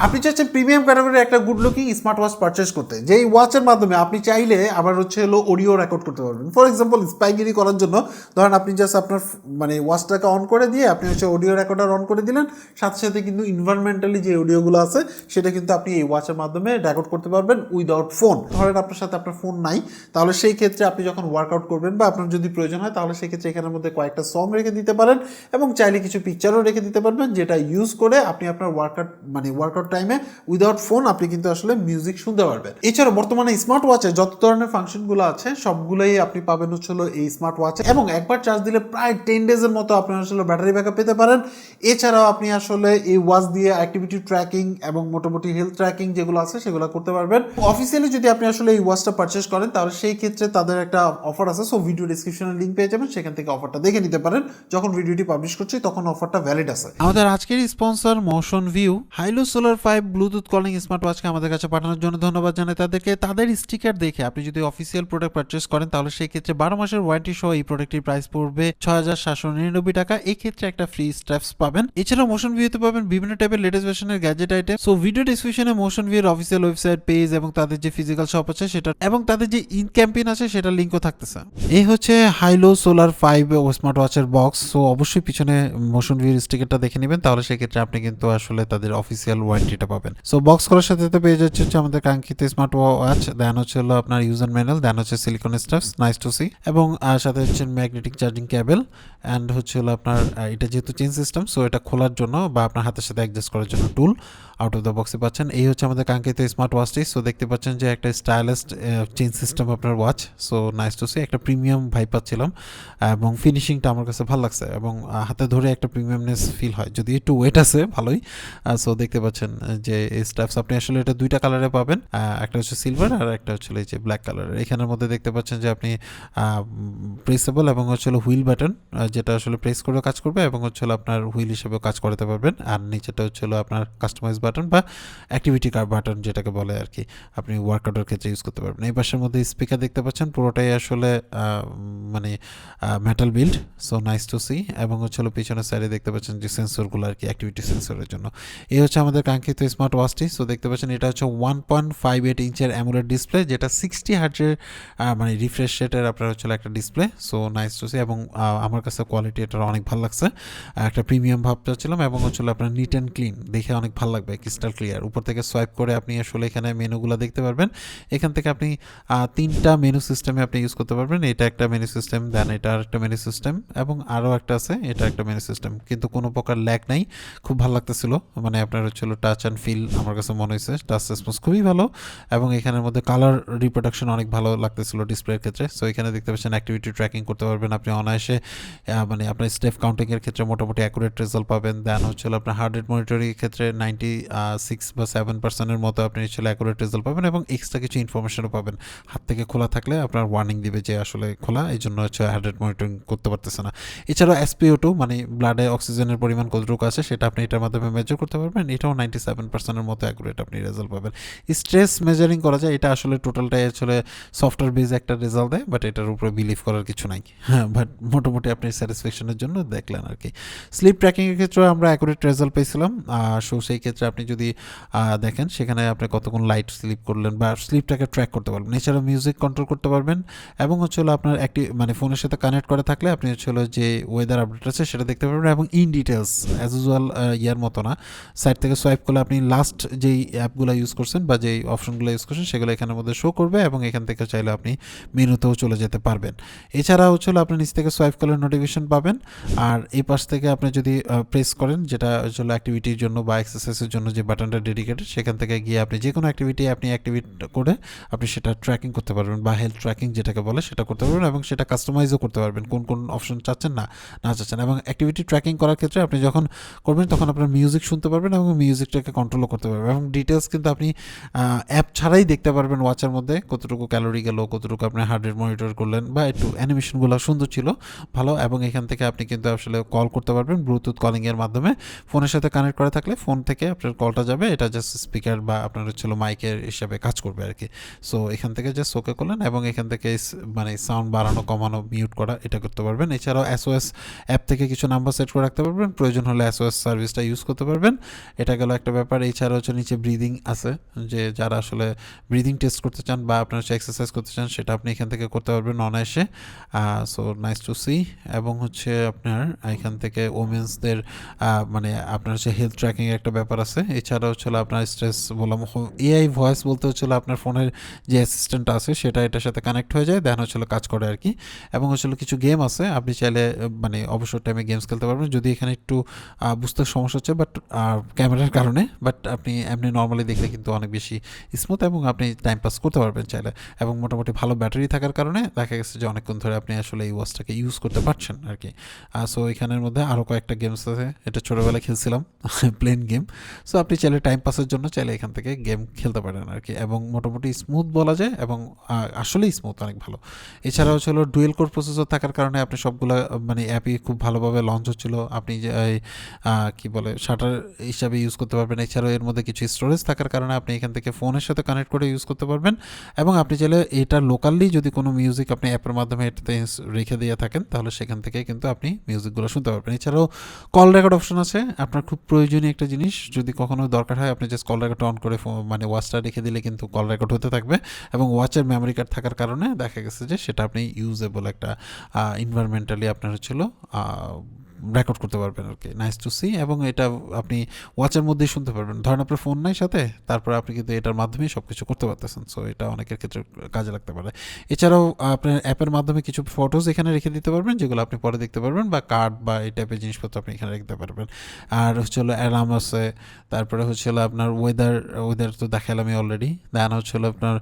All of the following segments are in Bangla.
আপনি চাচ্ছেন প্রিমিয়াম ক্যাটাগরির একটা good looking smart watch purchase করতে, যেই ওয়াচের মাধ্যমে আপনি চাইলে আবার অডিও রেকর্ড করতে পারবেন। ফর এক্সাম্পল স্পাইগিরি করার জন্য ধরেন আপনি জাস্ট আপনার ওয়াচটাকে অন করে দিয়ে আপনি অডিও রেকর্ডার অন করে দিলেন, সাথে সাথে কিন্তু ইনভারমেন্টালি যে অডিওগুলো আছে সেটা কিন্তু আপনি এই ওয়াচের মাধ্যমে রেকর্ড করতে পারবেন উইদাউট ফোন। ধরেন আপনার সাথে আপনার ফোন নাই, তাহলে সেই ক্ষেত্রে আপনি যখন ওয়ার্কআউট করবেন বা আপনার যদি প্রয়োজন হয়, তাহলে সেই ক্ষেত্রে এখানের মধ্যে কয়েকটা সং রেখে দিতে পারেন এবং চাইলে কিছু পিকচারও রেখে দিতে পারবেন, যেটা ইউজ করে আপনি আপনার ওয়ার্কআউট টাইমে উইদাউট ফোন আপনি কিন্তু মিউজিক শুনতে পারবেন। এছাড়াও বর্তমানে স্মার্ট ওয়াচে যত ধরনের ফাংশনগুলো আছে সবগুলোই আপনি পাবেন এই স্মার্ট ওয়াচে, এবং একবার চার্জ দিলে প্রায় 10 ডেজের মতো আপনি ব্যাটারি ব্যাকআপ পেতে পারেন। এছাড়াও আপনি এই ওয়াচ দিয়ে অ্যাক্টিভিটি ট্র্যাকিং এবং মোটামুটি হেলথ ট্র্যাকিং যেগুলো আছে সেগুলো করতে পারবেন। অফিসিয়ালি যদি আপনি এই ওয়াচটা পারচেস করেন, তাহলে সেই ক্ষেত্রে তাদের একটা অফার আছে, সো ভিডিও ডিসক্রিপশনে লিঙ্ক পেয়ে যাবেন, সেখান থেকে অফারটা দেখে নিতে পারেন। যখন ভিডিওটি পাবলিশ করছি তখন অফারটা ভ্যালিড আছে। আমাদের আজকের sponsor motion view হাইলো solar 5 Bluetooth calling smart ওয়াচকে আমাদের কাছে পাঠানোর জন্য ধন্যবাদ জানাই তাদেরকে। তাদের স্টিকার দেখে আপনি যদি অফিসিয়াল প্রোডাক্ট পারচেস করেন, তাহলে সেই ক্ষেত্রে 12 মাসের ওয়ারেন্টি সহ এই প্রোডাক্টটির প্রাইস পড়বে 6,799 টাকা। এই ক্ষেত্রে একটা ফ্রি স্ট্র্যাপস পাবেন। এছাড়াও মোশন ভিউতে পাবেন বিভিন্ন টাইপের লেটেস্ট ভার্সনের গ্যাজেট আইটেম। সো ভিডিও ডিসক্রিপশনে মোশন ভিউর অফিসিয়াল ওয়েবসাইট পেজ এবং তাদের যে ফিজিক্যাল শপ আছে সেটা এবং তাদের যে ইন ক্যাম্পেইন আছে সেটার লিঙ্কও থাকতেছে। এই হচ্ছে হাইলো সোলার 5 স্মার্ট ওয়াচের বক্স। সো অবশ্যই পিছনে মোশন ভিউর স্টিকারটা দেখে নেবেন, তাহলে সেক্ষেত্রে আপনি কিন্তু তাদের অফিসিয়াল ওয়ারেন্টিটা পাবেন। সো বক্স করার সাথে সাথে পেয়ে যাচ্ছে আমাদের কাঙ্ক্ষিত স্মার্ট ওয়াচ, দেন আপনার user manual, then silicone straps, nice to see, এবং সাথে ম্যাগনেটিক চার্জিং কেবল, অ্যান্ড আপনার এটা যেহেতু চেইন সিস্টেম, সো এটা খোলার জন্য বা আপনার হাতের সাথে অ্যাডজাস্ট করার জন্য টুল আউট অফ দ্য বক্সে পাচ্ছেন। এই হচ্ছে আমাদের কাঙ্ক্ষিত স্মার্ট ওয়াচটি। সো দেখতে পাচ্ছেন যে একটা স্টাইলিশ চেইন সিস্টেম আপনার watch. So nice to see, একটা প্রিমিয়াম ভাইব পাচ্ছিলাম এবং ফিনিশিংটা আমার কাছে ভালো লাগছে এবং হাতে ধরে একটা প্রিমিয়ামনেস ফিল হয়, যদি একটু ওয়েট আছে ভালোই। সো দেখতে পাচ্ছেন যে এই স্ট্র্যাপস আপনি এটা দুইটা কালারে পাবেন, একটা হচ্ছে সিলভার আর একটা এই যে ব্ল্যাক কালারের। এখানের মধ্যে দেখতে পাচ্ছেন যে আপনি প্রেসেবল এবং হুইল বাটন, যেটা প্রেস করে কাজ করবে এবং আপনার হুইল হিসেবেও কাজ করতে পারবেন। আর নিচেটা আপনার কাস্টমাইজ বাটন বা অ্যাক্টিভিটি কার বাটন যেটাকে বলে আর কি, আপনি ওয়ার্কআউটের ক্ষেত্রে ইউজ করতে পারবেন। এই পাশের মধ্যে স্পিকার দেখতে পাচ্ছেন, পুরোটাই metal build. So nice to see, এবং পিছনের সাইডে দেখতে পাচ্ছেন যে সেন্সরগুলো আর কি, অ্যাক্টিভিটি সেন্সরের জন্য। এই হচ্ছে আমাদের কাঙ্ক্ষিত স্মার্ট ওয়াচটি। সো দেখতে পাচ্ছেন এটা 1.58 ইঞ্চের অ্যামোলেড ডিসপ্লে, যেটা 60 হার্টজের রিফ্রেশ রেটের আপনার একটা display. So nice to see, এবং আমার কাছে কোয়ালিটি এটা অনেক ভালো লাগছে, একটা প্রিমিয়াম ভাব চাচ্ছিলাম, এবং আপনার নিট অ্যান্ড ক্লিন দেখে অনেক ভালো লাগবে, ক্রিস্টাল ক্লিয়ার। উপর থেকে সোয়াইপ করে আপনি এখানে মেনুগুলো দেখতে পারবেন। এখান থেকে আপনি 3টা মেনু সিস্টেমে আপনি ইউজ করতে পারবেন। এটা একটা মেনু সিস্টেম, দেন এটা আরেকটা মেনু সিস্টেম, এবং আরও একটা আছে, এটা একটা মেনু সিস্টেম, কিন্তু কোনো প্রকার ল্যাগ নাই, খুব ভালো লাগতেছিল। আপনার টাচ অ্যান্ড ফিল আমার কাছে মনে হয়েছে টাচ রেসপন্স খুবই ভালো, এবং এখানের মধ্যে কালার রিপ্রোডাকশন অনেক ভালো লাগতেছিল ডিসপ্লের ক্ষেত্রে। সো এখানে দেখতে পাচ্ছেন অ্যাক্টিভিটি ট্র্যাকিং করতে পারবেন আপনি অনায়াসে, আপনার স্টেপ কাউন্টিংয়ের ক্ষেত্রে মোটামুটি অ্যাকুরেট রেজাল্ট পাবেন। দেন আপনার হার্ট রেট মনিটরিংয়ের ক্ষেত্রে 96 বা 7% মতো আপনি অ্যাকুরেট রেজাল্ট পাবেন, এবং এক্সট্রা কিছু ইনফরমেশনও পাবেন। হাত থেকে খোলা থাকলে আপনার ওয়ার্নিং দিবে যে খোলা, এই জন্য হার্ট রেট মনিটরিং করতে পারতেছে না। এছাড়াও SpO2 ব্লাডে অক্সিজেনের পরিমাণ কতটুকু আছে সেটা আপনি এটার মাধ্যমে মেজার করতে পারবেন। এটাও 97%-এর মতো অ্যাকুরেট আপনি রেজাল্ট পাবেন। স্ট্রেস মেজারিং করা যায়, এটা টোটালটাই সফটওয়্যার বেজ একটা রেজাল্ট দেয়, বাট এটার উপরে বিলিভ করার কিছু নাই। হ্যাঁ, বাট মোটামুটি আপনি স্যাটিসফ্যাকশনের জন্য দেখলেন আর কি। স্লিপ ট্র্যাকিংয়ের ক্ষেত্রে আমরা অ্যাকুরেট রেজাল্ট পেয়েছিলাম। সো সেই ক্ষেত্রে আপনি যদি দেখেন সেখানে আপনি কতক্ষণ লাইট স্লিপ করলেন বা স্লিপটাকে ট্র্যাক করতে পারবেন। এছাড়া মিউজিক কন্ট্রোল করতে পারবেন, এবং আপনার ফোনের সাথে কানেক্ট করে থাকলে আপনি যে ওয়েদার আপডেট আছে সেটা দেখতে পারবেন, এবং ইন ডিটেলস অ্যাজ ইউজুয়াল ইয়ার মতো না, সাইড থেকে সোয়াইপ করলে আপনি লাস্ট যেই অ্যাপগুলো ইউজ করছেন বা যেই অপশনগুলো ইউজ করছেন সেগুলো এখানের মধ্যে শো করবে, এবং এখান থেকে চাইলে আপনি মেনুতেও চলে যেতে পারবেন। এছাড়া আপনি নিচ থেকে সোয়াইপ করলে নোটিফিকেশন পাবেন, আর এই পাশ থেকে আপনি যদি প্রেস করেন, যেটা অ্যাক্টিভিটির জন্য বা এক্সারসাইজের জন্য যে বাটনটা ডেডিকেটেড, সেখান থেকে গিয়ে আপনি যে কোনো অ্যাক্টিভিটি আপনি অ্যাক্টিভেট করে আপনি সেটা ট্র্যাকিং করতে পারবেন, বা হেলথ ট্র্যাকিং যেটাকে বলে সেটা করতে পারবেন, এবং সেটা কাস্টমাইজও করতে পারবেন কোন কোন অপশন চাচ্ছেন না চাচ্ছেন। এবং অ্যাক্টিভিটি ট্র্যাকিং করার ক্ষেত্রে আপনি যখন করবেন তখন আপনার মিউজিক শুনতে পারবেন এবং মিউজিকটাকে কন্ট্রোলও করতে পারবেন, এবং ডিটেলস কিন্তু আপনি অ্যাপ ছাড়াই দেখতে পারবেন ওয়াচের মধ্যে কতটুকু ক্যালোরি গেল, কতটুকু আপনি হার্ট রেট মনিটর করলেন, বা একটু অ্যানিমেশনগুলো সুন্দর ছিল, ভালো। এবং এখান থেকে আপনি কিন্তু কল করতে পারবেন ব্লুটুথ কলিংয়ের মাধ্যমে, ফোনের সাথে কানেক্ট করা থাকলে ফোন থেকে আপনার কলটা যাবে, এটা জাস্ট স্পিকার বা আপনার মাইকের হিসাবে কাজ করবে আর কি। সো এখান থেকে জাস্ট ওকে করলেন, এবং এখান থেকে সাউন্ড বাড়ানো কমানো মিউট করা এটা করতে পারবেন। এছাড়াও SOS অ্যাপ থেকে কিছু নাম্বার সেট করে রাখতে পারবেন, প্রয়োজন হলে SOS সার্ভিসটা ইউজ করতে পারবেন। এটা গেল একটা ব্যাপার। এছাড়া হচ্ছে নিচে ব্রিদিং আছে, যে যারা আসলে ব্রিদিং টেস্ট করতে চান বা আপনার হচ্ছে এক্সারসাইজ করতে চান সেটা আপনি এখান থেকে করতে পারবেন অনায়াসে। So nice to see. এবং হচ্ছে আপনার এখান থেকে ওমেন্সদের মানে আপনার হচ্ছে হেলথ ট্র্যাকিং একটা ব্যাপার আছে। এছাড়া হচ্ছে আপনার স্ট্রেস বললাম, এআই ভয়েস বলতে হচ্ছিল আপনার ফোনের যে অ্যাসিস্ট্যান্ট আছে সেটা এটার সাথে কানেক্ট হয়ে যায়, দেন হচ্ছিল কাজ করে আর কি। এবং হচ্ছিল কিছু গেম আছে, আপনি চাইলে মানে অবসর টাইমে গেমস খেলতে পারবেন। যদি এখানে একটু বুঝতে সমস্যা হচ্ছে বাট ক্যামেরার কারণে, বাট আপনি এমনি নর্মালি দেখলে কিন্তু অনেক বেশি স্মুথ এবং আপনি টাইম পাস করতে পারবেন চাইলে। এবং মোটামুটি ভালো ব্যাটারি থাকার কারণে দেখা গেছে যে অনেকক্ষণ ধরে আপনি আসলে এই ওয়াচটাকে ইউজ করতে পারছেন আর কি। সো এখানের মধ্যে আরও কয়েকটা গেমস আছে, এটা ছোটোবেলায় খেলছিলাম প্লেন গেম। সো আপনি চাইলে টাইম পাসের জন্য চাইলে এখান থেকে গেম খেলতে পারেন আর কি। এবং মোটামুটি স্মুথ বলা যায় এবং আসলেই স্মুথ, অনেক ভালো। এছাড়াও হচ্ছে ডুয়েল কোর প্রসেসর থাকার কারণে আপনি সবগুলো মানে অ্যাপই খুব ভালোভাবে লঞ্চ হচ্ছিলো। আপনি যে কী বলে শাটার হিসাবে ইউজ করতে পারবেন। এছাড়াও এর মধ্যে কিছু স্টোরেজ থাকার কারণে আপনি এখান থেকে ফোনের সাথে কানেক্ট করে ইউজ করতে পারবেন। এবং আপনি চাইলে এটা লোকালি যদি কোনো মিউজিক আপনি অ্যাপের মাধ্যমে এটাতে রেখে দিয়ে থাকেন তাহলে সেখান থেকে কিন্তু আপনি মিউজিকগুলো শুনতে পারবেন। এছাড়াও কল রেকর্ড অপশন আছে, আপনার খুব প্রয়োজনীয় একটা জিনিস। যদি কখনো দরকার হয় আপনি জাস্ট কল রেকর্ড অন করে মানে ওয়াচটা রেখে দিলে কিন্তু কল রেকর্ড হতে থাকবে। এবং ওয়াচের মেমোরি কার্ড থাকার কারণে দেখা গেছে যে সেটা আপনি ইউজেবল একটা ইনভায়রনমেন্টালি আপনার হচ্ছিল রেকর্ড করতে পারবেন আর কি। Nice to see. এবং এটা আপনি ওয়াচের মধ্যেই শুনতে পারবেন। ধরেন আপনার ফোন নাই সাথে, তারপর আপনি কিন্তু এটার মাধ্যমেই সব কিছু করতে পারতেছেন। সো এটা অনেকের ক্ষেত্রে কাজে লাগতে পারে। এছাড়াও আপনার অ্যাপের মাধ্যমে কিছু ফটোজ এখানে রেখে দিতে পারবেন, যেগুলো আপনি পরে দেখতে পারবেন, বা কার্ড বা এই টাইপের জিনিসপত্র আপনি এখানে রাখতে পারবেন। আর হচ্ছে অ্যালার্ম আছে, তারপরে হচ্ছে আপনার ওয়েদার তো দেখালামই অলরেডি। দেন হচ্ছে আপনার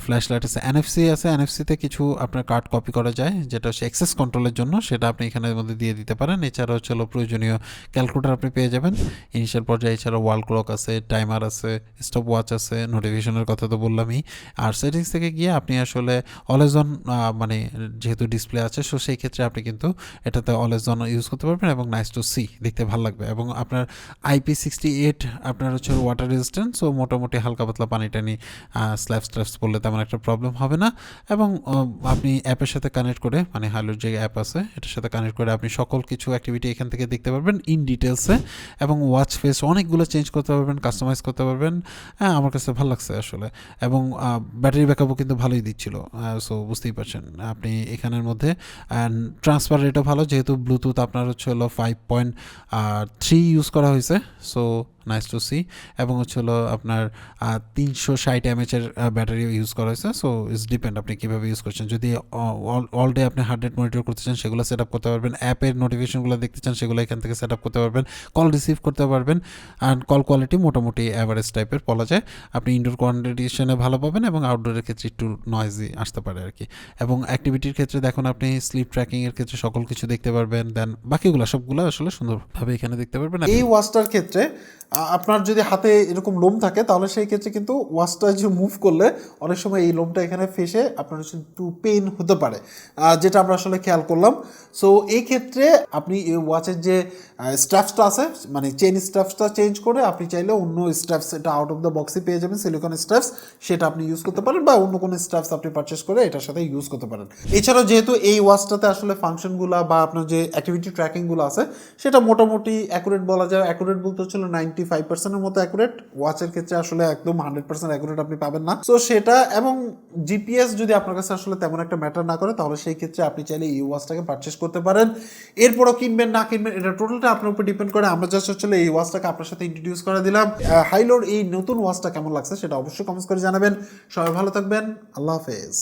ফ্ল্যাশ লাইট আছে, এনএফসি আছে। এনএফসিতে কিছু আপনার কার্ড কপি করা যায়, যেটা হচ্ছে অ্যাক্সেস কন্ট্রোলের জন্য, সেটা আপনি এখানের মধ্যে দিয়ে দিতে পারেন। এছাড়া হচ্ছে প্রয়োজনীয় ক্যালকুলেটর আপনি পেয়ে যাবেন ইনিশিয়াল পর্যায়ে। এছাড়া ওয়াল ক্লক আছে, টাইমার আছে, স্টপ ওয়াচ আছে, নোটিফিকেশনের কথা তো বললামই। আর সেটিংস থেকে গিয়ে আপনি আসলে অলওয়েজ অন, মানে যেহেতু ডিসপ্লে আছে সো সেই ক্ষেত্রে আপনি কিন্তু এটাতে অলওয়েজ অন ইউজ করতে পারবেন। এবং নাইস টু সি, দেখতে ভালো লাগবে। এবং আপনার IP68 আপনার হচ্ছে ওয়াটার রেজিস্ট্যান্ট, সো মোটামুটি হালকা পাতলা পানি টানি স্ল্যাপস পড়লে তেমন একটা প্রবলেম হবে না। এবং আপনি অ্যাপের সাথে কানেক্ট করে, মানে হাইলোর যে অ্যাপ আছে এটার সাথে কানেক্ট করে আপনি সকল কিছু অ্যাক্টিভিটি এখান থেকে দেখতে পারবেন ইন ডিটেলসে। এবং ওয়াচ ফেস অনেকগুলো চেঞ্জ করতে পারবেন, কাস্টমাইজ করতে পারবেন। হ্যাঁ, আমার কাছে ভালো লাগছে আসলে। এবং ব্যাটারি ব্যাকআপও কিন্তু ভালোই দিচ্ছিল। সো বুঝতেই পারছেন আপনি এখানের মধ্যে। অ্যান্ড ট্রান্সফার রেটও ভালো, যেহেতু ব্লুটুথ আপনার হচ্ছে 5.3 ইউজ করা হয়েছে। So nice to see. এবং হচ্ছে আপনার 360 mAh ব্যাটারি ইউজ করা হয়েছে। সো ইটস ডিপেন্ড আপনি কীভাবে ইউজ করছেন। যদি অল ডে আপনি হার্ট রেট মনিটর করতে চান সেগুলো সেট আপ করতে পারবেন। অ্যাপের নোটিফিকেশনগুলো দেখতে চান সেগুলো এখান থেকে সেট আপ করতে পারবেন। কল রিসিভ করতে পারবেন। অ্যান্ড কল কোয়ালিটি মোটামুটি অ্যাভারেজ টাইপের বলা যায়। আপনি ইনডোর কন্ডিশনে ভালো পাবেন এবং আউটডোরের ক্ষেত্রে একটু নয়েজি আসতে পারে আর কি। এবং অ্যাক্টিভিটির ক্ষেত্রে দেখুন আপনি স্লিপ ট্র্যাকিংয়ের ক্ষেত্রে সকল কিছু দেখতে পারবেন। দেন বাকিগুলো সবগুলো আসলে সুন্দরভাবে এখানে দেখতে পারবেন। এই ওয়াচটার ক্ষেত্রে আপনার যদি হাতে এরকম লোম থাকে তাহলে সেই ক্ষেত্রে কিন্তু ওয়াচটা যে মুভ করলে অনেক সময় এই লোমটা এখানে ফেসে আপনার হচ্ছে একটু পেইন হতে পারে, যেটা আমরা আসলে খেয়াল করলাম। সো এই ক্ষেত্রে আপনি এই ওয়াচের যে স্ট্র্যাপসটা আছে, মানে চেন স্ট্র্যাপসটা চেঞ্জ করে আপনি চাইলে অন্য স্ট্র্যাপস, এটা আউট অফ দ্য বক্সে পেয়ে যাবেন সিলিকন স্ট্র্যাপস, সেটা আপনি ইউজ করতে পারেন, বা অন্য কোনো স্ট্র্যাপস আপনি পারচেস করে এটার সাথে ইউজ করতে পারেন। এছাড়াও যেহেতু এই ওয়াচটাতে আসলে ফাংশনগুলো বা আপনার যে অ্যাক্টিভিটি ট্র্যাকিংগুলো আছে সেটা মোটামুটি অ্যাকুরেট বলা যায়। অ্যাকুরেট বলতে হচ্ছিল 95%-এর মতো অ্যাকুরেট। ওয়াচের ক্ষেত্রে আসলে একদম 100% অ্যাকুরেট আপনি পাবেন না। সো সেটা, এবং জিপিএস যদি আপনার কাছে আসলে তেমন একটা ম্যাটার না করে তাহলে সেই ক্ষেত্রে আপনি চাইলে এই ওয়াচটাকে পারচেস করতে পারেন। এরপরও কিনবেন না কিনবেন এটা টোটালটা আপনার উপর ডিপেন্ড করে। আমরা জাস্ট হচ্ছিল এই ওয়াচটাকে আপনার সাথে ইন্ট্রোডিউস করে দিলাম। হাইলোর এই নতুন ওয়াচটা কেমন লাগছে সেটা অবশ্যই কমেন্টস করে জানাবেন। সবাই ভালো থাকবেন, আল্লাহ হাফেজ।